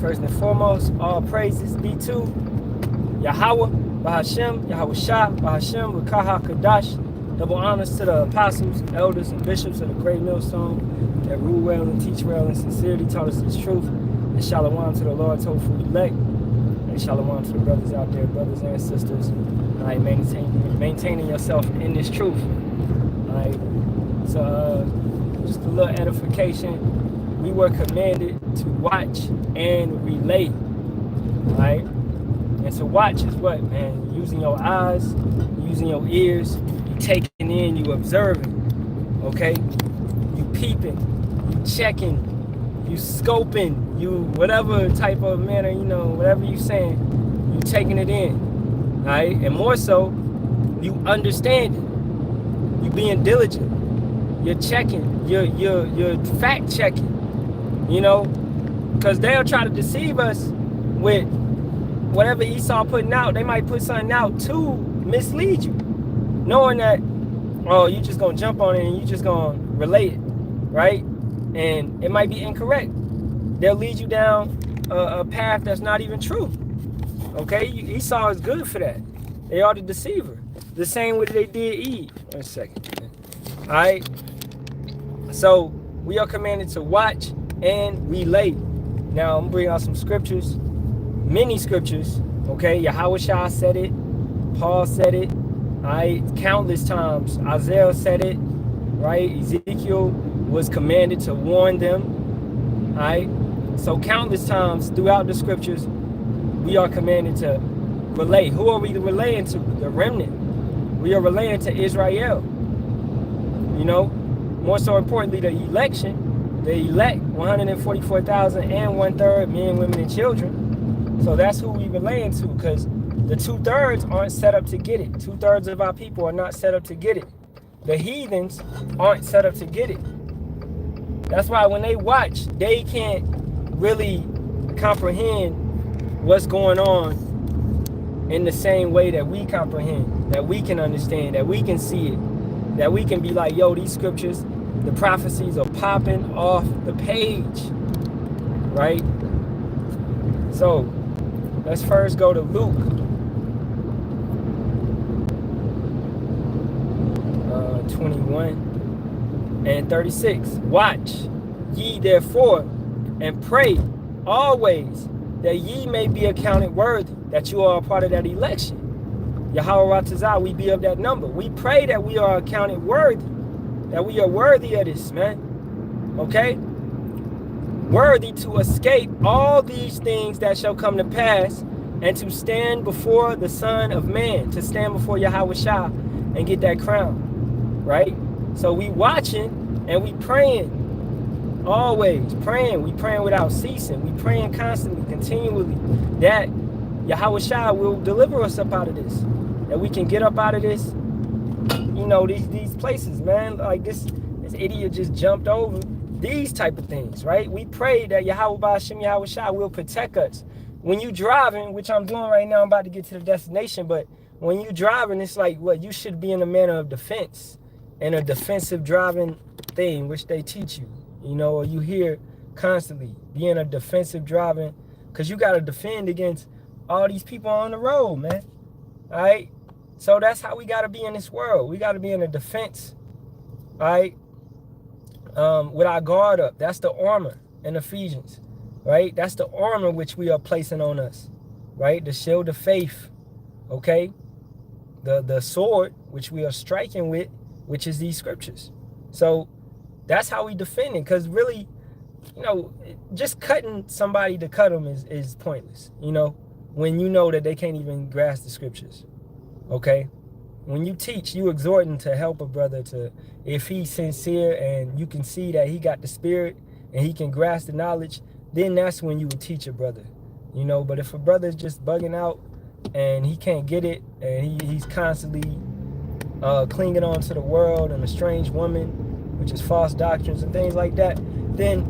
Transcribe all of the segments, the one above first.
First and foremost, all praises be to Yahawah, Bahashem, Yahawashi, Bahashem, Wakaha Kadash. Double honors to the apostles, elders, and bishops of the great millstone that rule well and teach well in sincerity, taught us this truth. And Shalawam to the Lord's hopeful elect. And Shalawam to the brothers out there, brothers and sisters. Alright, maintaining yourself in this truth. Alright, so just a little edification. We were commanded to watch and relay. Alright? And to watch is what, man? Using your eyes, using your ears, you taking in, you observing, okay? You peeping, you checking, you scoping, you whatever type of manner, you know, whatever you saying, you taking it in, all right? And more so, you understanding, you being diligent, you're checking, you're fact checking, you know, because they'll try to deceive us with whatever Esau putting out. They might put something out to mislead you, knowing that, oh, you just gonna jump on it and you just gonna relate it, right? And it might be incorrect. They'll lead you down a path that's not even true. Okay, Esau is good for that. They are the deceiver. The same way they did Eve. 1 second. All right. So we are commanded to watch and relay. Now I'm gonna bring out some scriptures. Many scriptures, okay? Yahawashi said it, Paul said it, right? Countless times. Isaiah said it, right? Ezekiel was commanded to warn them, right? So countless times throughout the scriptures, we are commanded to relay. Who are we relaying to? The remnant. We are relaying to Israel. You know, more so importantly, the election, the elect, 144,000 and 1/3 men, women, and children. So that's who we relaying to, because the 2/3 aren't set up to get it. 2/3 of our people are not set up to get it. The heathens aren't set up to get it. That's why when they watch, they can't really comprehend what's going on in the same way that we comprehend, that we can understand, that we can see it, that we can be like, yo, these scriptures, the prophecies are popping off the page, right? So let's first go to Luke 21 and 36. Watch ye therefore and pray always that ye may be accounted worthy, that you are a part of that election. Yahawah, we be of that number. We pray that we are accounted worthy, that we are worthy of this, man. Okay? Worthy to escape all these things that shall come to pass, and to stand before the Son of Man, to stand before Yahawashi and get that crown, right? So we watching and we praying, always praying. We praying without ceasing. We praying constantly, continually, that Yahawashi will deliver us up out of this, that we can get up out of this, you know, these places, man. Like this idiot just jumped over these type of things, right? We pray that Yahawashi will protect us. When you driving, which I'm doing right now, I'm about to get to the destination, but when you driving, it's like, what, you should be in a manner of defense, and a defensive driving thing, which they teach you, you know, or you hear constantly, being a defensive driving, because you got to defend against all these people on the road, man. All right? So that's how we got to be in this world. We got to be in a defense, all right? With our guard up. That's the armor in Ephesians, right? That's the armor which we are placing on us, right? The shield of faith, okay? The sword which we are striking with, which is these scriptures. So that's how we defend it, because really, you know, just cutting somebody to cut them is pointless, you know, when you know that they can't even grasp the scriptures, okay? When you teach, you exhorting to help a brother to, if he's sincere and you can see that he got the spirit and he can grasp the knowledge, then that's when you would teach a brother, you know. But if a brother's just bugging out and he can't get it, and he's constantly clinging on to the world and a strange woman, which is false doctrines and things like that, then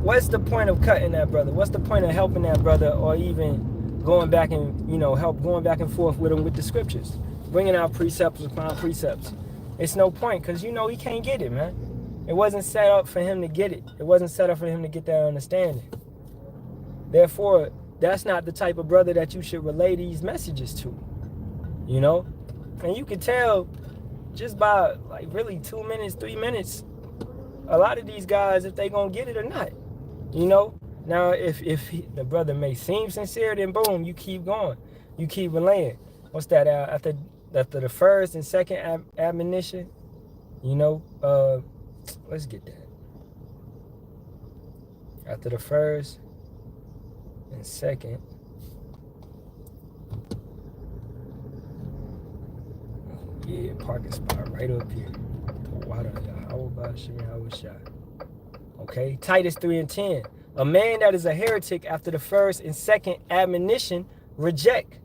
what's the point of cutting that brother? What's the point of helping that brother, or even going back and, you know, going back and forth with him with the scriptures, bringing out precepts upon precepts? It's no point, because you know he can't get it, man. It wasn't set up for him to get it. It wasn't set up for him to get that understanding. Therefore, that's not the type of brother that you should relay these messages to, you know? And you can tell just by like really 2 minutes, 3 minutes, a lot of these guys, if they gonna get it or not, you know? Now, if the brother may seem sincere, then boom, you keep going. You keep relaying. What's that? After the first and second admonition, you know, let's get that. After the first and second, yeah, parking spot right up here. Yahawah. Okay, Titus 3:10. A man that is a heretic after the first and second admonition reject.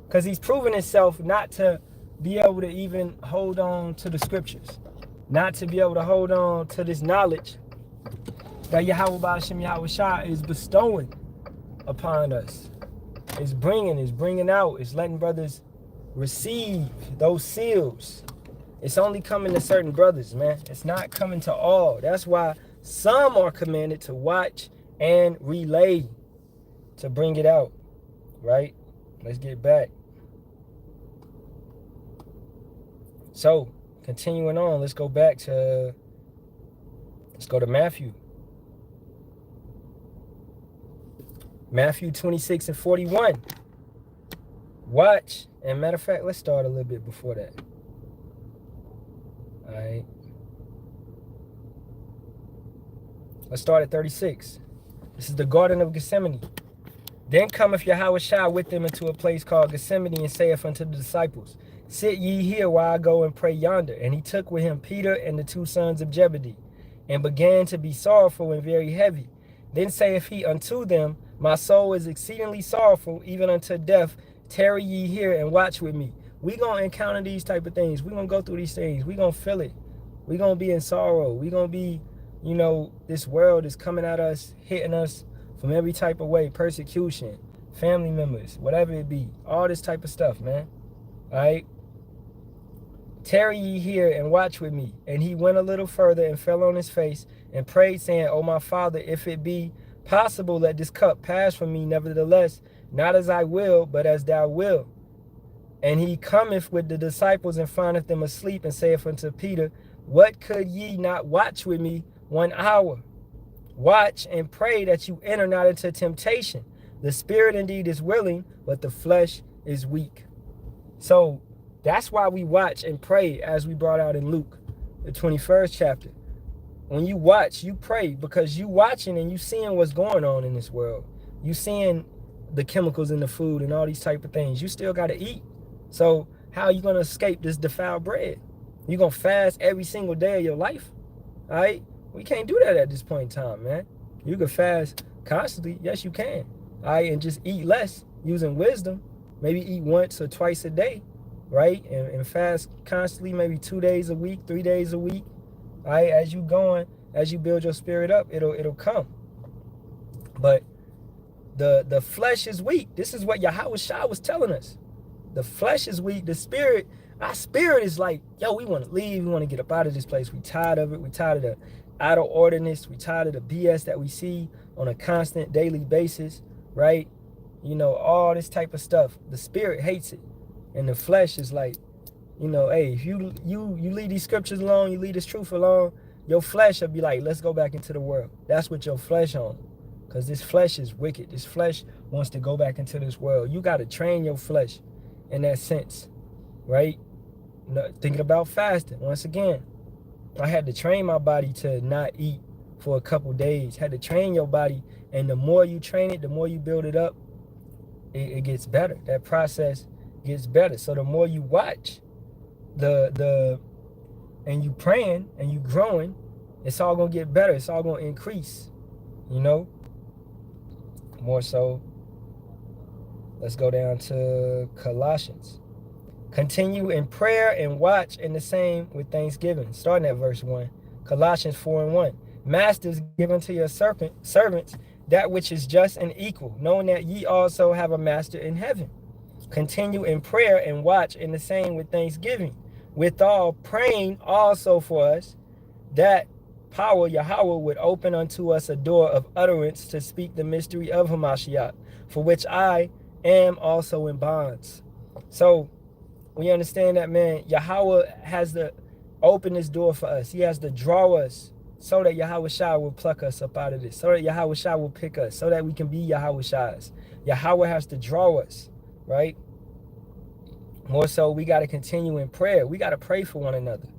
Because he's proven himself not to be able to even hold on to the scriptures. Not to be able to hold on to this knowledge that Yahawashi is bestowing upon us. Is bringing out, is letting brothers receive those seals. It's only coming to certain brothers, man. It's not coming to all. That's why some are commanded to watch and relay to bring it out, right? Let's get back. So, continuing on, let's go to Matthew. Matthew 26:41. Watch. And matter of fact, let's start a little bit before that. All right. Let's start at 36. This is the Garden of Gethsemane. Then cometh Yahawashi with them into a place called Gethsemane, and saith unto the disciples, Sit ye here while I go and pray yonder. And he took with him Peter and the 2 sons of Zebedee, and began to be sorrowful and very heavy. Then saith he unto them, My soul is exceedingly sorrowful, even unto death. Tarry ye here and watch with me. We gonna encounter these type of things. We gonna go through these things. We gonna feel it. We gonna be in sorrow. We gonna be, you know, this world is coming at us, hitting us from every type of way. Persecution, family members, whatever it be. All this type of stuff, man. All right. Tarry ye here and watch with me. And he went a little further and fell on his face and prayed, saying, O my Father, if it be possible, let this cup pass from me. Nevertheless, not as I will, but as thou wilt. And he cometh with the disciples and findeth them asleep, and saith unto Peter, What could ye not watch with me 1 hour? Watch and pray that you enter not into temptation. The spirit indeed is willing, but the flesh is weak. So that's why we watch and pray, as we brought out in Luke, the 21st chapter. When you watch, you pray, because you watching and you seeing what's going on in this world. You seeing the chemicals in the food and all these type of things. You still got to eat. So how are you going to escape this defiled bread? You going to fast every single day of your life? All right? We can't do that at this point in time, man. You can fast constantly. Yes, you can. All right? And just eat less using wisdom. Maybe eat once or twice a day, right? And fast constantly, maybe 2 days a week, 3 days a week. All right? As you build your spirit up, it'll come. But the flesh is weak. This is what Yahawashi was telling us. The flesh is weak. The spirit, our spirit is like, yo, we want to leave. We want to get up out of this place. We tired of it. We tired of the idle orderness. We tired of the BS that we see on a constant daily basis, right? You know, all this type of stuff. The spirit hates it. And the flesh is like, you know, hey, if you leave these scriptures alone, you leave this truth alone, your flesh will be like, let's go back into the world. That's what your flesh on. Because this flesh is wicked. This flesh wants to go back into this world. You got to train your flesh in that sense, right? Thinking about fasting. Once again, I had to train my body to not eat for a couple days. Had to train your body. And the more you train it, the more you build it up, it gets better. That process gets better. So the more you watch, and you praying and you growing, it's all going to get better. It's all going to increase, you know? More so, let's go down to Colossians. Continue in prayer and watch, and the same with thanksgiving. Starting at verse 1. Colossians 4:1. Masters, give unto your servants that which is just and equal, knowing that ye also have a master in heaven. Continue in prayer and watch, and the same with thanksgiving. Withal, praying also for us, that power, Yahawah, would open unto us a door of utterance to speak the mystery of Hamashiach, for which I am also in bonds. So we understand that, man, Yahawah has to open this door for us. He has to draw us so that Yahawashi will pluck us up out of this, so that Yahawashi will pick us, so that we can be Yahawashi's. Yahawah has to draw us, right? More so, we got to continue in prayer. We got to pray for one another,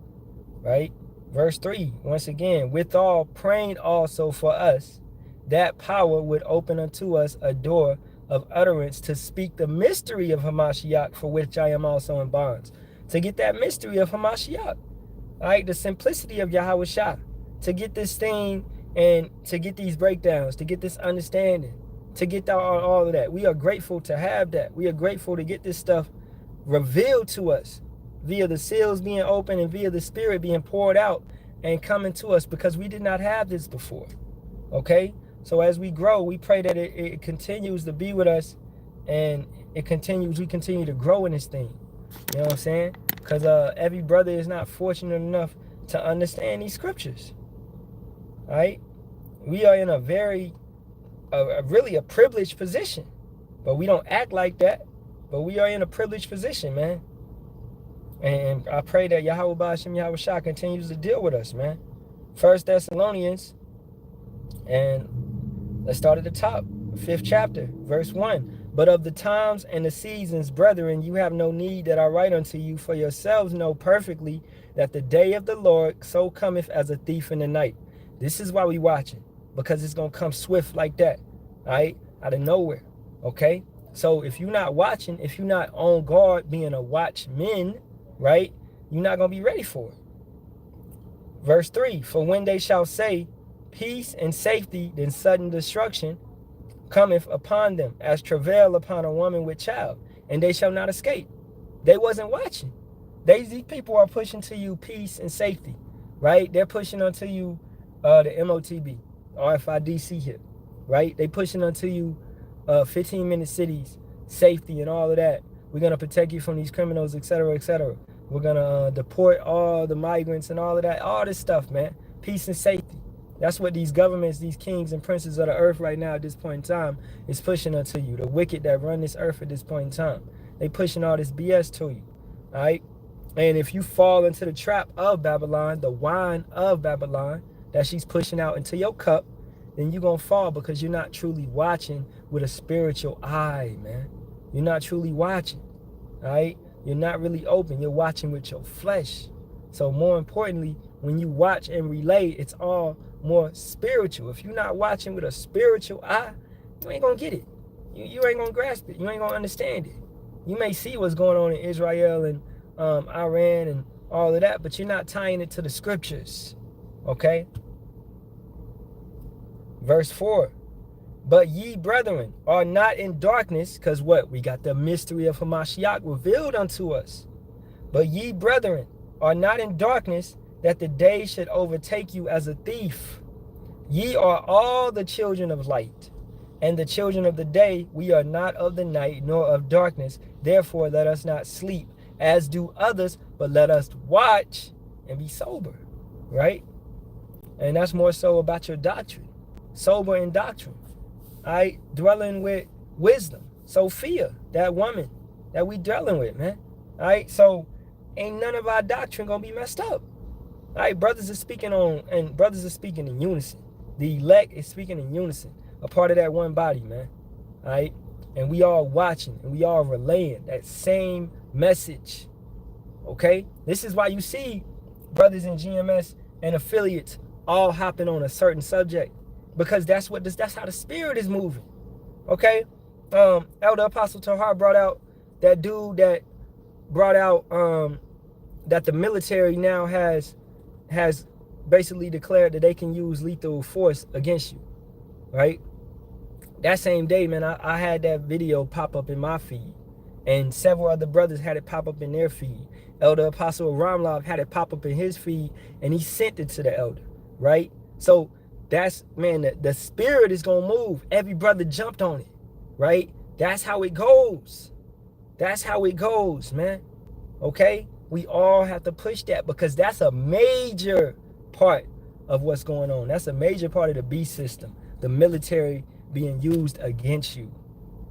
right? Verse 3, once again, withal praying also for us, that power would open unto us a door of utterance to speak the mystery of Hamashiach, for which I am also in bonds. To get that mystery of Hamashiach, right? The simplicity of Yahawashi, to get this thing and to get these breakdowns, to get this understanding, to get all of that. We are grateful to have that. We are grateful to get this stuff revealed to us via the seals being open and via the Spirit being poured out and coming to us, because we did not have this before. Okay? So as we grow, we pray that it continues to be with us, and we continue to grow in this thing. You know what I'm saying? Because every brother is not fortunate enough to understand these scriptures. Right? We are in a really a privileged position, but we don't act like that. But we are in a privileged position, man. And I pray that Yahawashi continues to deal with us, man. 1 Thessalonians, and let's start at the top, 5th chapter, verse 1. But of the times and the seasons, brethren, you have no need that I write unto you, for yourselves know perfectly that the day of the Lord so cometh as a thief in the night. This is why we watching, because it's going to come swift like that, all right, out of nowhere, okay? So if you're not watching, if you're not on guard being a watchman, right, you're not going to be ready for it. Verse 3, for when they shall say peace and safety, then sudden destruction cometh upon them, as travail upon a woman with child, and they shall not escape. They wasn't watching. These people are pushing to you peace and safety, right? They're pushing onto you the MOTB, RFIDC here, right? They pushing onto you 15-minute cities, safety and all of that. We're going to protect you from these criminals, etc., etc. We're going to deport all the migrants and all of that, all this stuff, man. Peace and safety. That's what these governments, these kings and princes of the earth right now at this point in time is pushing unto you. The wicked that run this earth at this point in time. They pushing all this BS to you, all right? And if you fall into the trap of Babylon, the wine of Babylon that she's pushing out into your cup, then you're going to fall, because you're not truly watching with a spiritual eye, man. You're not truly watching, all right? You're not really open. You're watching with your flesh. So more importantly, when you watch and relay, it's all more spiritual. If you're not watching with a spiritual eye, you ain't going to get it. You ain't going to grasp it. You ain't going to understand it. You may see what's going on in Israel and Iran and all of that, but you're not tying it to the scriptures, okay? Verse 4, but ye brethren are not in darkness, because what? We got the mystery of Hamashiach revealed unto us. But ye brethren are not in darkness, that the day should overtake you as a thief. Ye are all the children of light, and the children of the day. We are not of the night, nor of darkness. Therefore let us not sleep, as do others, but let us watch and be sober, right? And that's more so about your doctrine. Sober in doctrine, all right? Dwelling with wisdom. Sophia, that woman that we dwelling with, man, all right? So ain't none of our doctrine gonna be messed up, all right? Brothers are speaking in unison. The elect is speaking in unison, a part of that one body, man, all right? And we all watching, and we all relaying that same message, okay? This is why you see brothers in GMS and affiliates all hopping on a certain subject, because that's how the Spirit is moving, okay? Elder Apostle Tahar brought out that dude that brought out that the military now has basically declared that they can use lethal force against you, right? That same day, man, I had that video pop up in my feed, and several other brothers had it pop up in their feed. Elder Apostle Ramlav had it pop up in his feed, and he sent it to the elder, right? So that's, man, the Spirit is going to move. Every brother jumped on it, right? That's how it goes. That's how it goes, man, okay? We all have to push that, because that's a major part of what's going on. That's a major part of the beast system, the military being used against you,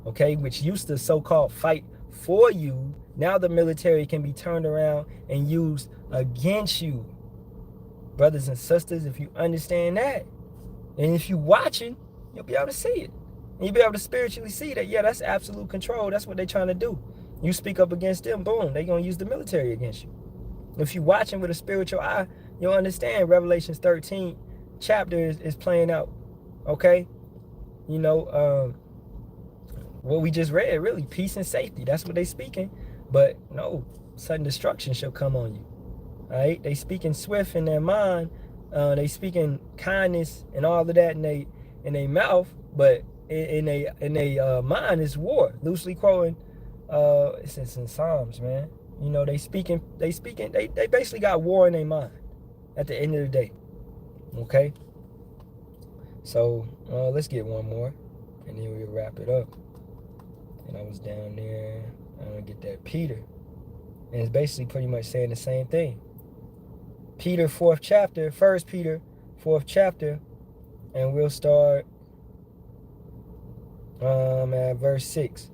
okay, which used to so-called fight for you. Now the military can be turned around and used against you. Brothers and sisters, if you understand that, and if you're watching, you'll be able to see it. And you'll be able to spiritually see that, yeah, that's absolute control. That's what they're trying to do. You speak up against them, boom, they're going to use the military against you. If you're watching with a spiritual eye, you'll understand Revelations 13 chapter is playing out, okay? You know, what we just read, really, peace and safety. That's what they speaking. But no, sudden destruction shall come on you. All right? They speaking swift in their mind. They speaking kindness and all of that in their mouth, but in their mind is war. Loosely quoting, it's in Psalms, man. You know, they basically got war in their mind at the end of the day. Okay? So let's get one more, and then we'll wrap it up. And I was down there. I'm gonna get that Peter, and it's basically pretty much saying the same thing. Peter 4th chapter, 1 Peter 4th chapter, and we'll start at verse 6.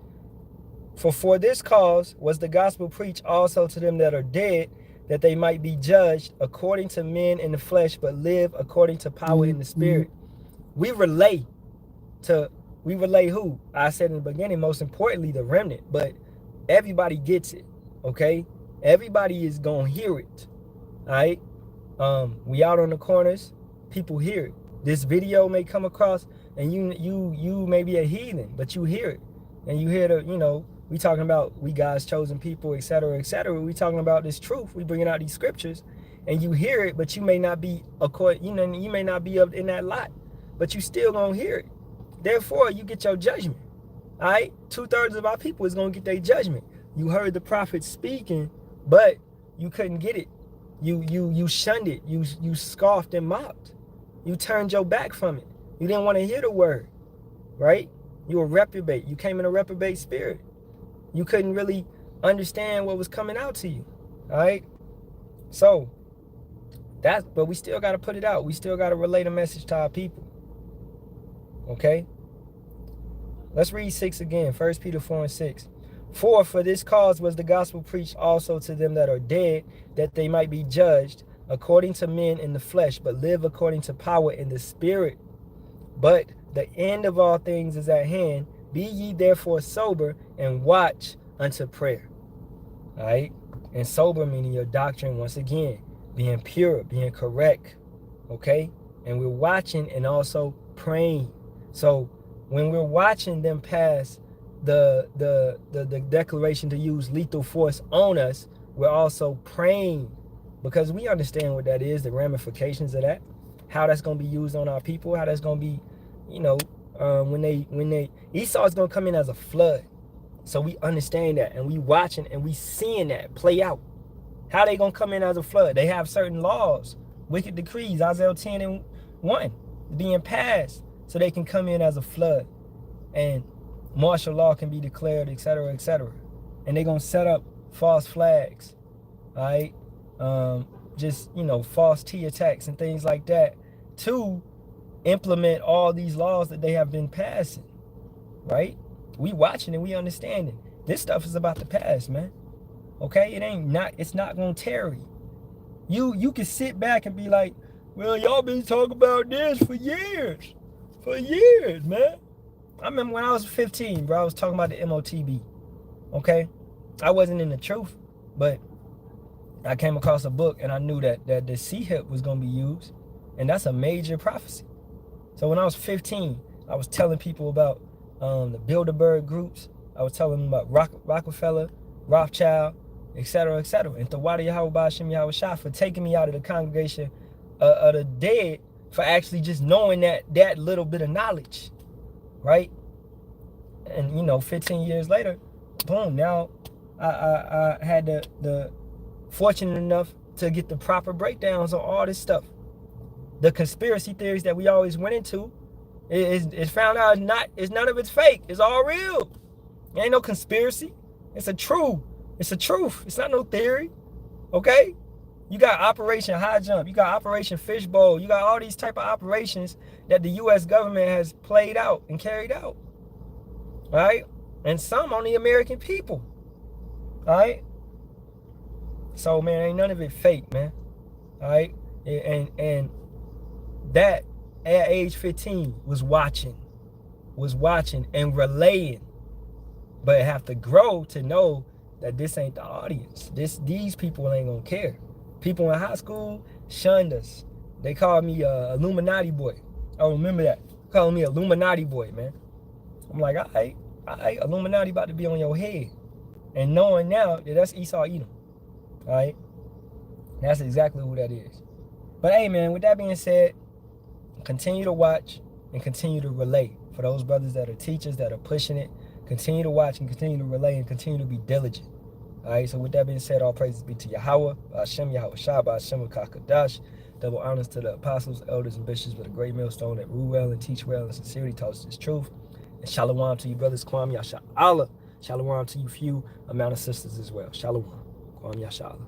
For this cause was the gospel preached also to them that are dead, that they might be judged according to men in the flesh, but live according to power in the spirit. We relay who? I said in the beginning, most importantly, the remnant, but everybody gets it, okay? Everybody is gonna hear it, all right? We out on the corners, people hear it. This video may come across, and you may be a heathen, but you hear it, and you hear the, you know, we talking about we God's chosen people, etc., etc. We talking about this truth. We bringing out these scriptures, and you hear it, but you may not be you may not be up in that lot, but you still gonna hear it. Therefore, you get your judgment. All right, 2/3 of our people is gonna get their judgment. You heard the prophet speaking, but you couldn't get it. You shunned it. You scoffed and mocked. You turned your back from it. You didn't want to hear the word, right? You were reprobate. You came in a reprobate spirit. You couldn't really understand what was coming out to you, all right? So but we still got to put it out. We still got to relay the message to our people, okay? Let's read 6 again, 1 Peter 4 and 6. For this cause was the gospel preached also to them that are dead, that they might be judged according to men in the flesh, but live according to power in the spirit. But the end of all things is at hand. Be ye therefore sober and watch unto prayer. All right? And sober meaning your doctrine, once again, being pure, being correct. Okay? And we're watching and also praying. So when we're watching them pass the declaration to use lethal force on us, we're also praying, because we understand what that is, the ramifications of that, how that's going to be used on our people, how that's going to be, you know, when Esau's going to come in as a flood. So we understand that, and we watching and we seeing that play out. How they going to come in as a flood? They have certain laws, wicked decrees, Isaiah 10 and 1 being passed, so they can come in as a flood, and martial law can be declared, etc., etc. And they're going to set up false flags, all right? Just, you know, false T attacks and things like that to implement all these laws that they have been passing, right? We watching and we understanding. This stuff is about to pass, man. Okay? It's not going to tarry. You can sit back and be like, well, y'all been talking about this for years. For years, man. I remember when I was 15, bro, I was talking about the MOTB. Okay? I wasn't in the truth, but I came across a book and I knew that the C-hip was going to be used. And that's a major prophecy. So when I was 15, I was telling people about the Bilderberg groups. I was telling them about Rockefeller, Rothschild, etc., etc. And Tawada Yahawah Yahawashi for taking me out of the congregation of the dead, for actually just knowing that little bit of knowledge, right? And, you know, 15 years later, boom, now I had the fortunate enough to get the proper breakdowns on all this stuff. The conspiracy theories that we always went into, it's found out it's none of it's fake. It's all real. It ain't no conspiracy. It's a truth. It's a truth. It's not no theory. Okay? You got Operation High Jump. You got Operation Fishbowl. You got all these type of operations that the U.S. government has played out and carried out. Right? And some on the American people. Right? So, man, ain't none of it fake, man. Right? And that at age 15 was watching and relaying. But have to grow to know that this ain't the audience. These people ain't gonna care. People in high school shunned us. They called me a Illuminati boy. I remember that. Calling me Illuminati boy, man. I'm like, all right, Illuminati about to be on your head. And knowing now that that's Esau Edom. All right? That's exactly who that is. But hey, man, with that being said, continue to watch and continue to relay. For those brothers that are teachers that are pushing it, continue to watch and continue to relay and continue to be diligent. All right, so with that being said, all praises be to Yahawah, Hashem, Yahawashi, Hashem, Kadash. Double honors to the apostles, elders, and bishops with a great millstone that rule well and teach well and sincerely taught us this truth. And Shalawam to you, brothers. Kwam Yasharahla. Shalawam to you, few amount of sisters as well. Shalawam. Kwam Yasharahla.